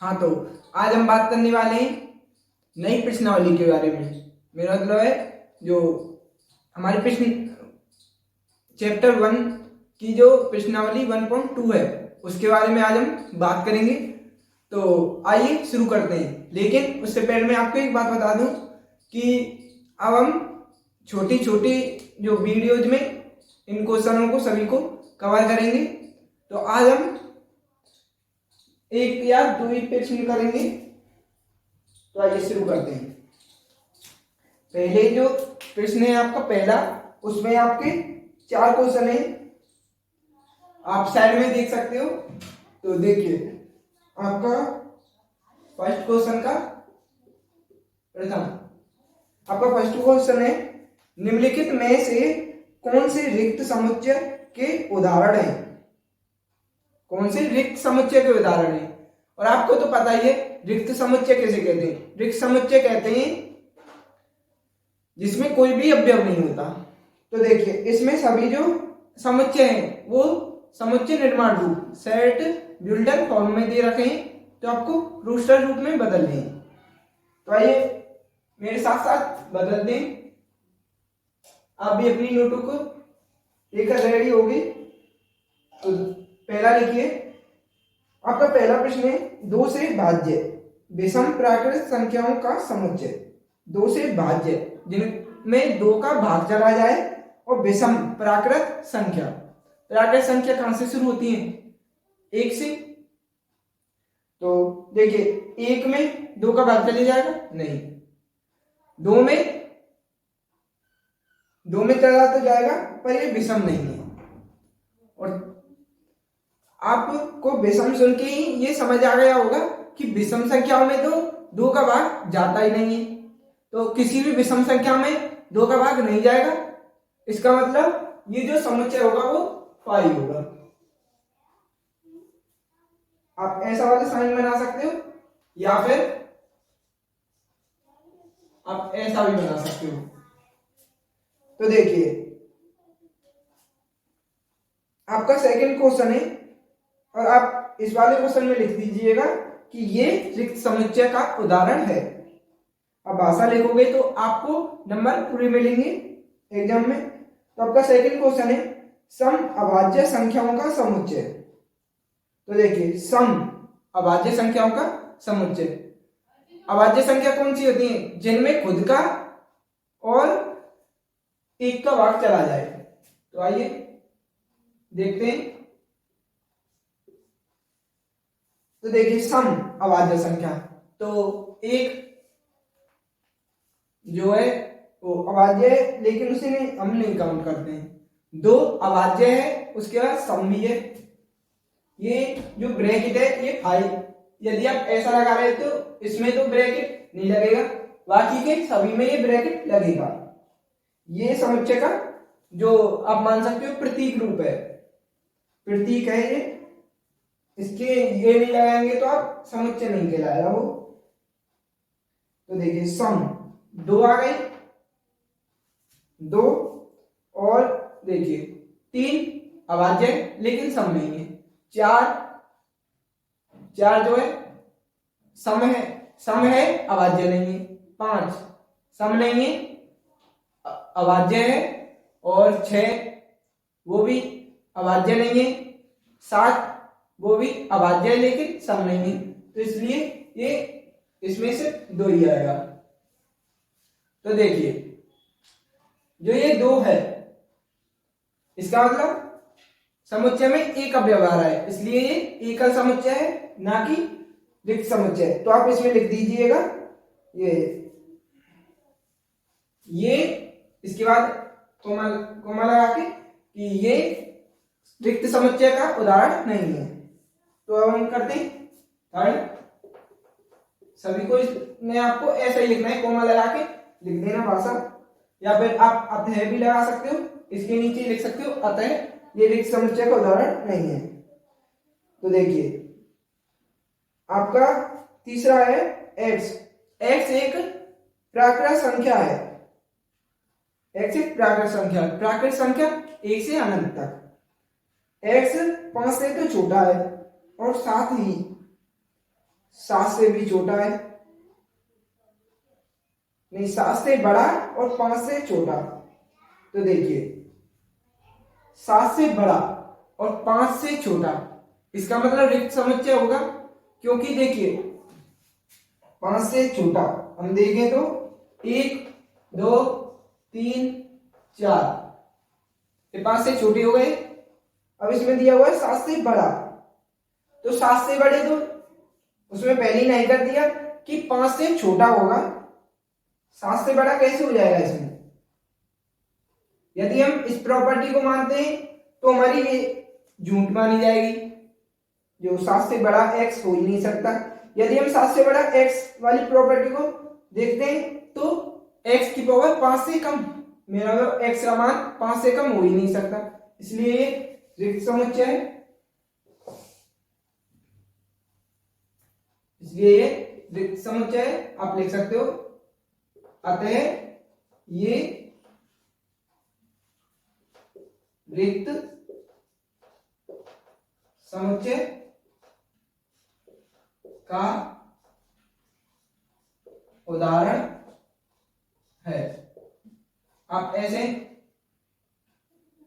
हाँ, तो आज हम बात करने वाले हैं नई प्रश्नावली के बारे में। मेरा मतलब है जो हमारी प्रश्न चैप्टर 1 की जो प्रश्नावली 1.2 है उसके बारे में आज हम बात करेंगे। तो आइए शुरू करते हैं, लेकिन उससे पहले मैं आपको एक बात बता दूं कि अब हम छोटी छोटी जो वीडियोज में इन क्वेश्चनों को सभी को कवर करेंगे। तो आज हम एक या दो ही प्रश्न करेंगे। तो आइए शुरू करते हैं। पहले जो प्रश्न है आपका पहला, उसमें आपके 4 क्वेश्चन है, आप साइड में देख सकते हो। तो देखिए आपका फर्स्ट क्वेश्चन का प्रथम आपका फर्स्ट क्वेश्चन है, निम्नलिखित में से कौन से रिक्त समुच्चय के उदाहरण हैं? कौन से रिक्त समुच्चय के उदाहरण हैं? और आपको तो पता ही है रिक्त समुच्चय कैसे कहते हैं। रिक्त समुच्चय कहते हैं जिसमें कोई भी अवयव नहीं होता। तो देखिए इसमें सभी जो समुच्चय हैं वो समुच्चय निर्माण रूप सेट बिल्डर फॉर्म में दे रखे हैं, तो आपको रोस्टर रूप में बदलने हैं। तो आइए मेरे साथ साथ बदल दें। आप भी अपनी नोटों को लेकर रेडी होगी। तो पहला लिखिए, आपका पहला प्रश्न है 2 से भाज्य विषम प्राकृत संख्याओं का समुच्चय। 2 से भाज्य जिनमें 2 का भाग चला जाए और विषम प्राकृत संख्या। प्राकृत संख्या कहां से शुरू होती है? 1 से। तो देखिए 1 में 2 का भाग चले जाएगा नहीं, 2 में चला तो जाएगा पर ये विषम नहीं है। और आपको विषम सुन के ही ये समझ आ गया होगा कि विषम संख्याओं में तो 2 का भाग जाता ही नहीं है। तो किसी भी विषम संख्या में 2 का भाग नहीं जाएगा, इसका मतलब ये जो समुच्चय होगा वो 5 होगा। आप ऐसा वाला साइन बना सकते हो या फिर आप ऐसा भी बना सकते हो। तो देखिए आपका सेकंड क्वेश्चन है, और आप इस वाले क्वेश्चन में लिख दीजिएगा कि ये रिक्त समुच्चय का उदाहरण है। अब भाषा लिखोगे तो आपको नंबर पूरे मिलेंगे एग्जाम में। तो आपका सेकंड क्वेश्चन है सम अभाज्य संख्याओं का समुच्चय। तो देखिए सम अभाज्य संख्याओं का समुच्चय। अभाज्य संख्या कौन सी होती है? जिनमें खुद का और 1 का भाग चला जाए। तो आइए देखते हैं। तो देखिए सम अभाज्य संख्या, तो 1 जो है वो अभाज्य है, लेकिन उसे हम नहीं काउंट करते हैं। 2 अभाज्य है, उसके बाद सम भी है। ये जो ब्रैकेट है ये 5। यदि आप ऐसा लगा रहे तो इसमें तो ब्रैकेट नहीं लगेगा, बाकी के सभी में ये ब्रैकेट लगेगा। ये समुच्चय का जो आप मान सकते हो प्रतीक रूप है, प्रतीक है ये। इसके ये नहीं लगाएंगे तो आप समुच्चय नहीं कहलाएगा वो। तो देखिए सम 2 आ गई, 2, और देखिए 3 अभाज्य लेकिन सम नहीं है। 4 जो है सम है अभाज्य नहीं है। 5 सम नहीं है अभाज्य है, और 6 वो भी अभाज्य नहीं है। 7 वो भी अभाज्य है लेकिन सम नहीं है। तो इसलिए ये इसमें से 2 ही आएगा। तो देखिए जो ये 2 है इसका मतलब समुच्चय में एक अवयव आ रहा है, इसलिए ये एकल समुच्चय है ना कि रिक्त समुच्चय। तो आप इसमें लिख दीजिएगा ये इसके बाद कोमा लगा के कि ये रिक्त समुच्चय का उदाहरण नहीं है। तो अब हम करते हैं थर्ड। सभी को इसमें आपको ऐसा ही लिखना है, कोमा लगा के लिख देना भाषा, या फिर आप अतः भी लगा सकते हो, इसके नीचे लिख सकते हो अतः ये रिक्त समुच्चय का उदाहरण नहीं है। तो देखिए आपका तीसरा है x। x एक प्राकृत संख्या है। x एक प्राकृत संख्या 1 से अनंत तक। x 5 से तो छोटा है, और साथ ही 7 से भी छोटा है, नहीं 7 से बड़ा और 5 से छोटा। तो देखिए 7 से बड़ा और 5 से छोटा, इसका मतलब रिक्त समुच्चय होगा। क्योंकि देखिए 5 से छोटा हम देखें तो 1 2 3 4, ये 5 से छोटे हो गए। अब इसमें दिया हुआ है 7 से बड़ा, तो 7 से बड़े तो उसमें पहले ही नहीं कर दिया कि 5 से छोटा होगा, 7 से बड़ा कैसे हो जाएगा इसमें। यदि हम इस प्रॉपर्टी को मानते हैं तो हमारी ये झूठ मानी जाएगी, जो 7 से बड़ा x हो ही नहीं सकता। यदि हम 7 से बड़ा x वाली प्रॉपर्टी को देखते हैं तो x की पावर 5 से कम, मेरा मतलब x का मान 5 से कम हो ही नहीं सकता, इसलिए ये रिक्त समुच्चय है। इसलिए ये रिक्त समुच्चय है, आप लिख सकते हो। अतः ये रिक्त समुच्चय का उदाहरण है। आप ऐसे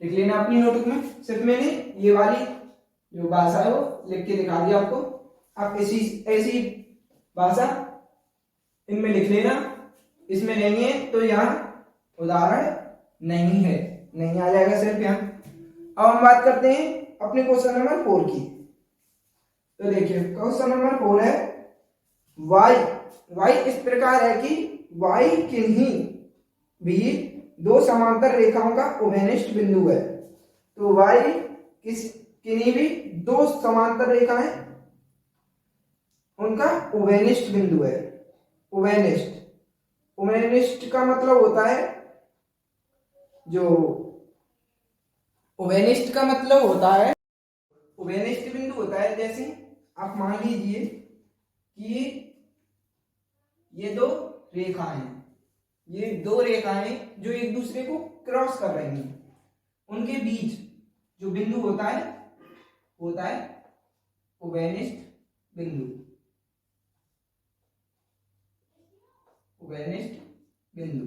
लिख लेना अपनी नोटबुक में। सिर्फ मैंने ये वाली जो भाषा है वो लिख के दिखा दिया आपको, आप ऐसी ऐसी भाषा इनमें लिख लेना। इसमें नहीं है तो यहाँ उदाहरण नहीं है, नहीं आ जाएगा सिर्फ यहाँ। अब हम बात करते हैं अपने क्वेश्चन नंबर 4 की। तो देखिए क्वेश्चन नंबर 4 है y इस प्रकार है कि y किन्हीं भी दो समांतर रेखाओं का उभयनिष्ठ बिंदु है। तो y किन्हीं भी दो समांतर रेखाएं उनका उभयनिष्ठ बिंदु है। उभयनिष्ठ का मतलब होता है, जो उभयनिष्ठ का मतलब होता है, उभयनिष्ठ बिंदु होता है जैसे आप मान लीजिए कि ये दो रेखाएं हैं, ये दो रेखाएं जो एक दूसरे को क्रॉस कर रही हैं, उनके बीच जो बिंदु होता है उभयनिष्ठ बिंदु। उभयनिष्ठ बिंदु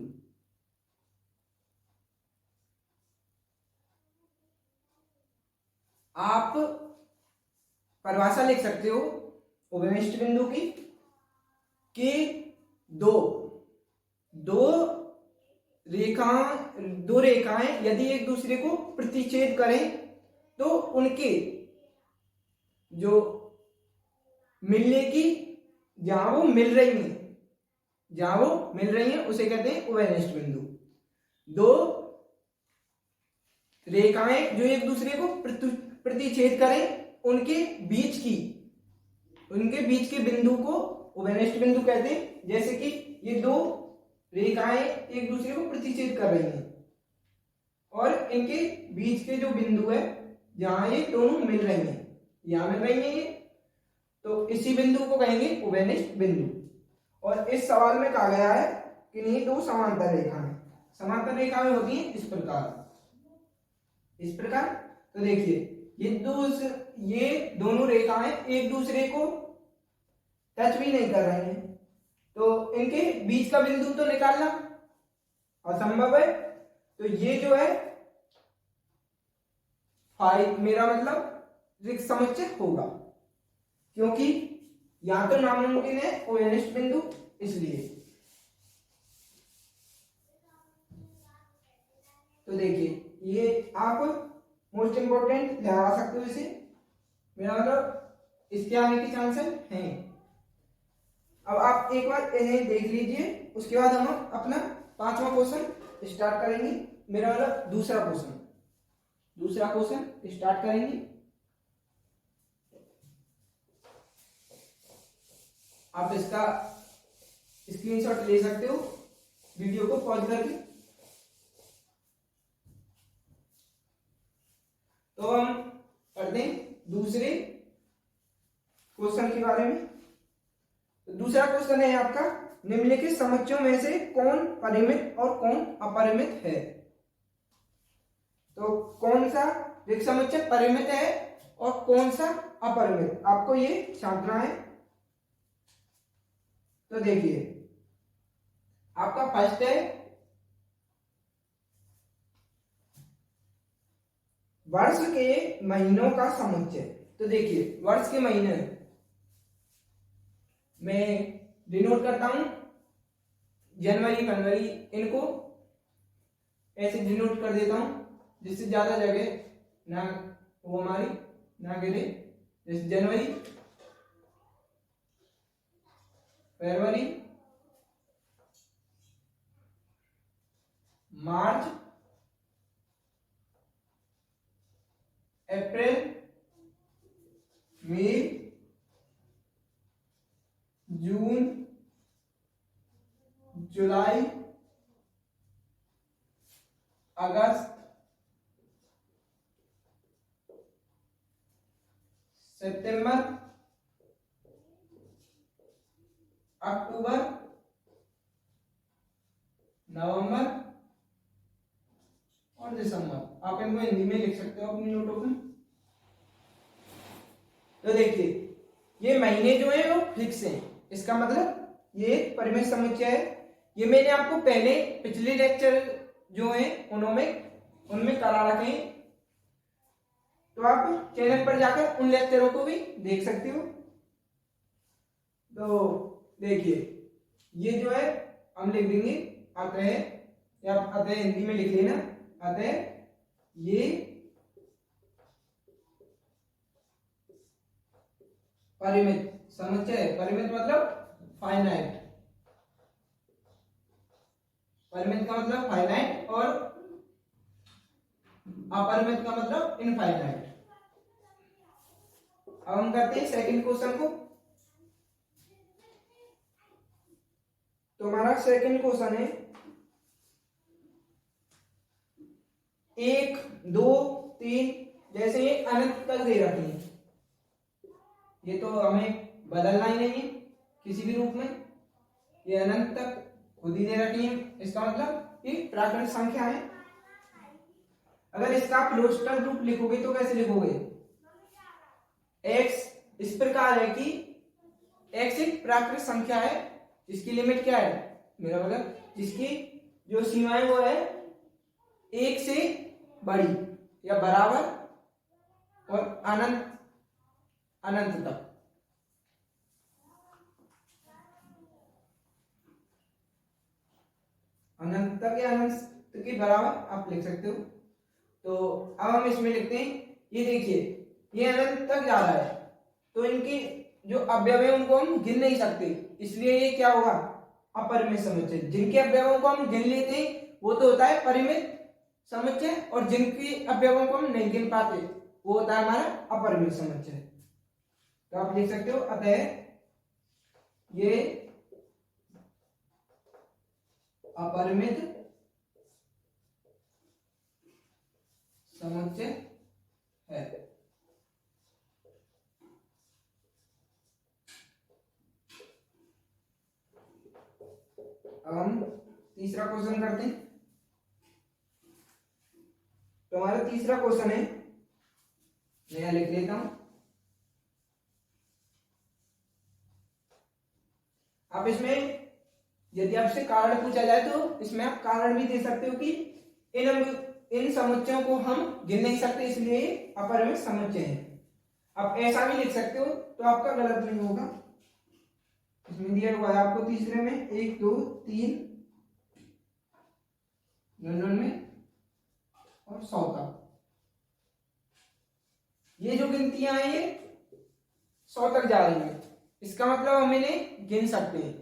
आप परिभाषा लिख सकते हो उभयनिष्ठ बिंदु की कि दो रेखाएं यदि एक दूसरे को प्रतिच्छेद करें तो उनके जो मिलने की जहां वो मिल रही हैं उसे कहते हैं उभयनिष्ठ बिंदु। दो रेखाएं जो एक दूसरे को प्रतिच्छेद करें उनके बीच के बिंदु को उभयनिष्ठ बिंदु कहते हैं। जैसे कि ये दो रेखाएं एक दूसरे को प्रतिच्छेद कर रही हैं और इनके बीच के जो बिंदु है जहां ये दोनों मिल रही हैं, यहां मिल रही हैं ये, तो इसी बिंदु को कहेंगे उभयनिष्ठ बिंदु। और इस सवाल में कहा गया है कि नहीं दो समांतर रेखाएं होती हैं इस प्रकार। तो देखिए ये दोनों रेखाएं एक दूसरे को टच भी नहीं कर रही हैं, तो इनके बीच का बिंदु तो निकालना असंभव है। तो ये जो है मेरा मतलब रिक्त समुच्चय होगा, क्योंकि यहां तो नामुमकिन है उभयनिष्ठ बिंदु, इसलिए। तो देखिए ये आप मोस्ट इंपोर्टेंट लगा सकते हो इसे, मेरा मतलब इसके आने के चांसेस हैं। अब आप एक बार इन्हें देख लीजिए, उसके बाद हम अपना 5वां क्वेश्चन स्टार्ट करेंगे। मेरा मतलब दूसरा क्वेश्चन स्टार्ट करेंगे। आप इसका स्क्रीनशॉट ले सकते हो वीडियो को पॉज करके। तो हम पढ़ते हैं दूसरे क्वेश्चन के बारे में। तो दूसरा क्वेश्चन है आपका, निम्नलिखित समुच्चयों में से कौन परिमित और कौन अपरिमित है। तो कौन सा रिक्त समुच्चय परिमित है और कौन सा अपरिमित, आपको ये छांटना है। तो देखिए आपका फर्स्ट है वर्ष के महीनों का समुच्चय। तो देखिए वर्ष के महीने मैं डिनोट करता हूं जनवरी फरवरी, इनको ऐसे डिनोट कर देता हूं जिससे ज्यादा जगह ना वो हमारी ना गिरे। जैसे जनवरी, फरवरी, मार्च, अप्रैल, मई, जून, जुलाई, अगस्त, सितंबर, अक्टूबर, नवंबर और दिसंबर। आप इनको हिंदी में लिख सकते हो अपनी नोटों में। तो देखिए ये महीने जो है वो फिक्स हैं, इसका मतलब ये परिमेय समुच्चय है। ये मैंने आपको पहले पिछले लेक्चर जो है उनमें करा रखे हैं, तो आप चैनल पर जाकर उन लेक्चरों को भी देख सकते हो। तो देखिए ये जो है हम लिख देंगे अतः, या अतः हिंदी में लिख लेना, अतः ये परिमित समुच्चय है। परिमित मतलब फाइनाइट, परिमित का मतलब फाइनाइट और अपरिमित का मतलब इनफाइनाइट। अब हम करते हैं सेकंड क्वेश्चन को। तो हमारा सेकंड क्वेश्चन है 1 2 3, जैसे ये अनंत तक दे रखी है, ये तो हमें बदलना ही नहीं है किसी भी रूप में, ये अनंत तक खुद ही दे रखी है। इसका मतलब ये प्राकृतिक संख्या है। अगर इसका आप रोस्टर रूप लिखोगे तो कैसे लिखोगे? x इस प्रकार है कि x एक प्राकृतिक संख्या है जिसकी लिमिट क्या है, मेरा मतलब जिसकी जो सीमाएं वो है 1 से बड़ी या बराबर और अनंत अनंत तक। अनंत तक या अनंत के बराबर आप लिख सकते हो। तो अब हम इसमें लिखते हैं, ये देखिए ये अनंत तक जा रहा है, तो इनके जो अवयव है उनको हम गिन नहीं सकते, इसलिए ये क्या होगा? अपरिमित समुच्चय। जिनके अवयवों को हम गिन लेते हैं वो तो होता है परिमित समुच्चय, और जिनके अवयवों को हम नहीं गिन पाते वो होता है हमारा अपरिमित समुच्चय। तो आप लिख सकते हो अतः ये अपरिमित समुच्चय है। अब हम तीसरा क्वेश्चन करते हैं। तो हमारा तीसरा क्वेश्चन है, मैं यहां लिख लेता हूं। आप इसमें यदि आपसे कारण पूछा जाए तो इसमें आप कारण भी दे सकते हो कि इन समुच्चयों को हम गिन नहीं सकते इसलिए अपरिमित समुच्चय है। आप ऐसा भी लिख सकते हो तो आपका गलत नहीं होगा। इसमें दिया हुआ है आपको तीसरे में 1 2 3 में और 100 का, ये जो गिनतियां हैं ये 100 तक जा रही है, इसका मतलब हम इन्हें गिन सकते हैं।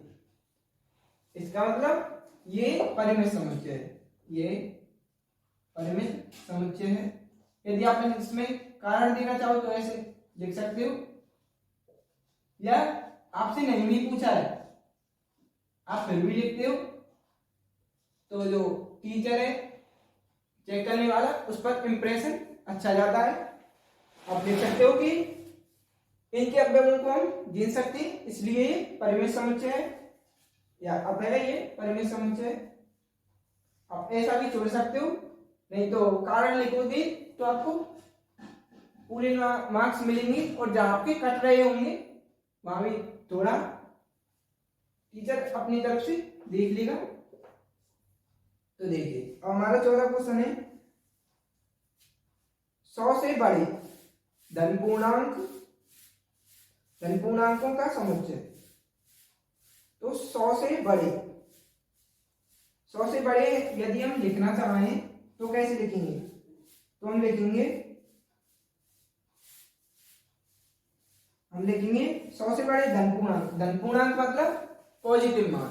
इसका मतलब ये परिमित समुच्चय है, ये परिमित समुच्चय है। यदि आप इसमें कारण देना चाहो तो ऐसे लिख सकते हो, या आपसे नहीं भी पूछा है आप फिर भी लिखते हो, तो जो टीचर है चेक करने वाला उस पर इंप्रेशन अच्छा जाता है। आप लिख सकते हो कि इनके अवयवों को हम गिन सकते हैं इसलिए ये परिमित समुच्चय है, या अतः ये परिमित समुच्चय है। आप ऐसा भी छोड़ सकते हो, नहीं तो कारण लिखोगे तो आपको पूरे मार्क्स मिलेंगे, और जहां आपके कट रहे होंगे वहां भी थोड़ा टीचर अपनी तरफ से देख लेगा। तो देखिए अब हमारा 14 क्वेश्चन है, 100 से बड़े धन पूर्णांकों का समुच्चय। तो 100 से बड़े यदि हम लिखना चाहें तो कैसे लिखेंगे? तो हम लिखेंगे 100 से बड़े धन पूर्णांक मतलब पॉजिटिव मान।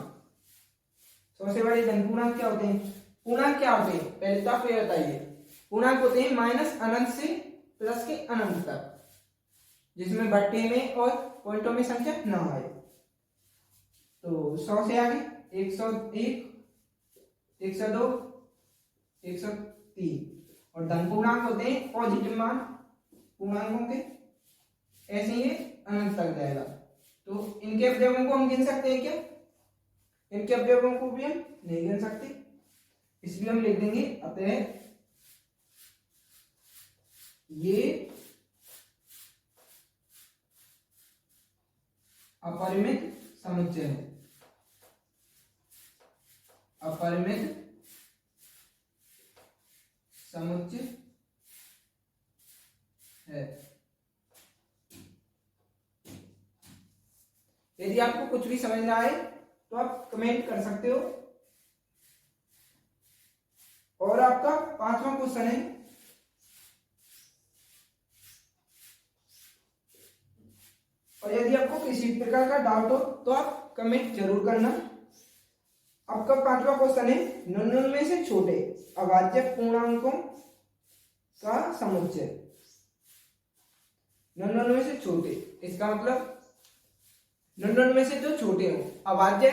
100 से बड़े धन पूर्णांक क्या होते हैं? पूर्णांक क्या होते हैं पहले तो आप ये बताइए। पूर्णांक होते हैं माइनस अनंत से प्लस के अनंत तक, जिसमें बट्टे में और पॉइंटों में संख्या ना आए। तो 100 से आगे 101, 102, 103 और धन पूर्णांक होते हैं पॉजिटिव मान पूर्णांकों के, ऐसे ही अनंत तक जाएगा। तो इनके अवयवों को हम गिन सकते हैं क्या? इनके अवयवों को भी हम नहीं गिन सकते, इसलिए हम लिख देंगे अतः ये अपरिमित समुच्चय है। अपरिमित समुच्चय है। यदि आपको कुछ भी समझ ना आए तो आप कमेंट कर सकते हो। और आपका 5वां क्वेश्चन है, और यदि आपको किसी प्रकार का डाउट हो तो आप कमेंट जरूर करना। आपका 5वां क्वेश्चन है, 99 से छोटे अभाज्य पूर्णांकों का समुच्चय। 99 से छोटे, इसका मतलब 99 से जो छोटे हो, अभाज्य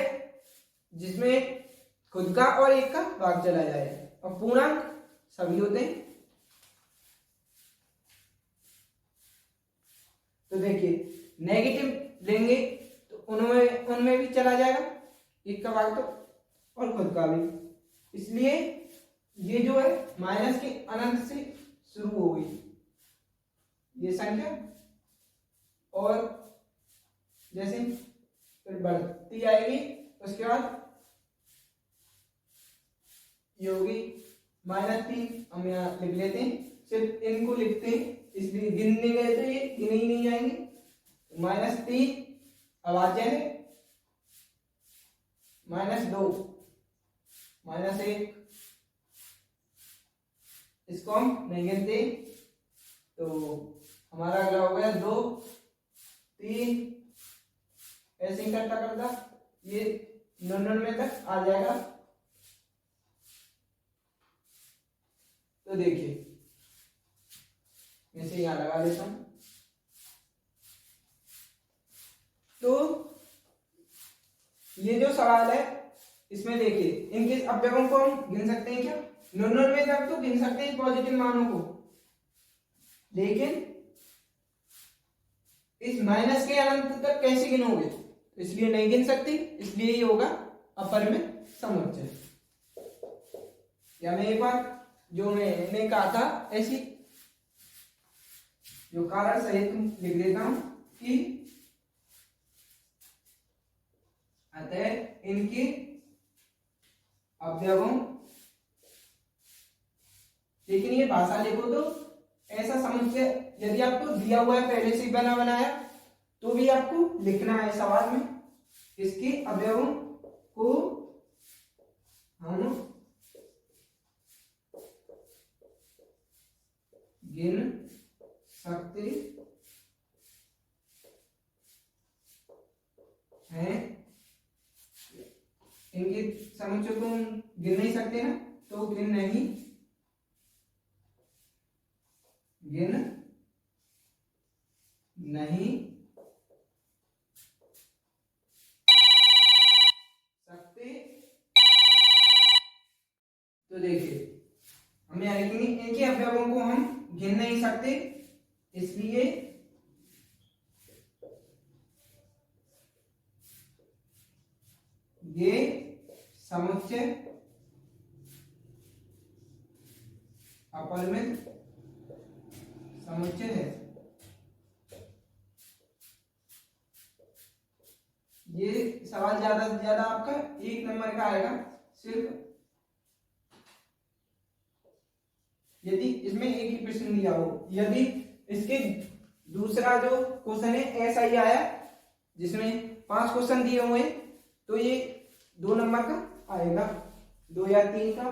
जिसमें खुद का और एक का भाग चला जाए, और पूर्णांक सभी होते हैं। तो देखिए नेगेटिव लेंगे तो उनमें भी चला जाएगा एक का भाग तो, और खुद का भी। इसलिए ये जो है माइनस के अनंत से शुरू हो गई ये संख्या, और जैसे फिर बढ़ती आएगी, उसके बाद ये होगी -3। हम यहाँ लिख लेते हैं, सिर्फ इनको लिखते हैं इसलिए गिनने गए तो ये गिने ही नहीं जाएंगे। -3 अभाज्य है, -2, -1 इसको हम नहीं गिनते। तो हमारा अगला हो गया 2, 3, ऐसे ही करता करता ये 99 तक आ जाएगा। तो देखिए मैं इसे यहां लगा देता हूं। तो ये जो सवाल है इसमें देखिए इनके अवयवों को हम गिन सकते हैं क्या? 99 तक तो गिन सकते हैं पॉजिटिव मानों को, लेकिन इस माइनस के अनंत तक कैसे गिनोगे? इसलिए नहीं गिन सकते, इसलिए ये होगा अपरिमित समुच्चय। या मैं एक बार जो मैंने कहा था ऐसी जो कारण सहित लिख देता हूं कि अतः इनके अवयवों, लेकिन ये भाषा लिखो तो ऐसा समुच्चय यदि आपको दिया हुआ है पहले से बना बनाया तो भी आपको लिखना है सवाल में। इसके अवयवों को हम गिन सकते हैं। इनके समुच्चय को हम गिन नहीं सकते ना, तो गिन नहीं सकते। तो देखिए हम यहाँ लिखेंगे इनके अवयवों को हम गिन नहीं सकते, इसलिए ये समुच्चय अपरिमित समुच्चय है। ये सवाल ज्यादा से ज्यादा आपका 1 नंबर का आएगा सिर्फ, यदि इसमें एक ही प्रश्न दिया हो। यदि इसके दूसरा जो क्वेश्चन है ऐसा ही आया जिसमें 5 क्वेश्चन दिए हुए हैं तो ये 2 नंबर का आएगा, 2 या 3 का।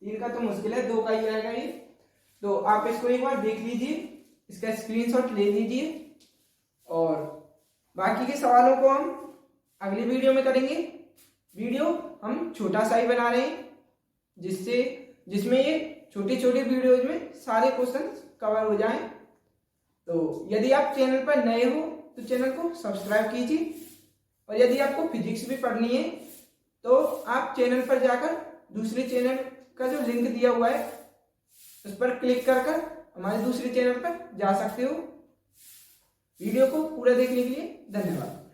3 का तो मुश्किल है, 2 का ही आएगा ये। तो आप इसको एक बार देख लीजिए, इसका स्क्रीनशॉट ले लीजिए और बाकी के सवालों को हम अगली वीडियो में करेंगे। वीडियो हम छोटा सा ही बना रहे हैं जिसमें ये छोटी छोटी वीडियोज में सारे क्वेश्चन कवर हो जाएं। तो यदि आप चैनल पर नए हो तो चैनल को सब्सक्राइब कीजिए, और यदि आपको फिजिक्स भी पढ़नी है तो आप चैनल पर जाकर दूसरे चैनल का जो लिंक दिया हुआ है उस पर क्लिक कर हमारे दूसरे चैनल पर जा सकते हो। वीडियो को पूरा देखने के लिए धन्यवाद।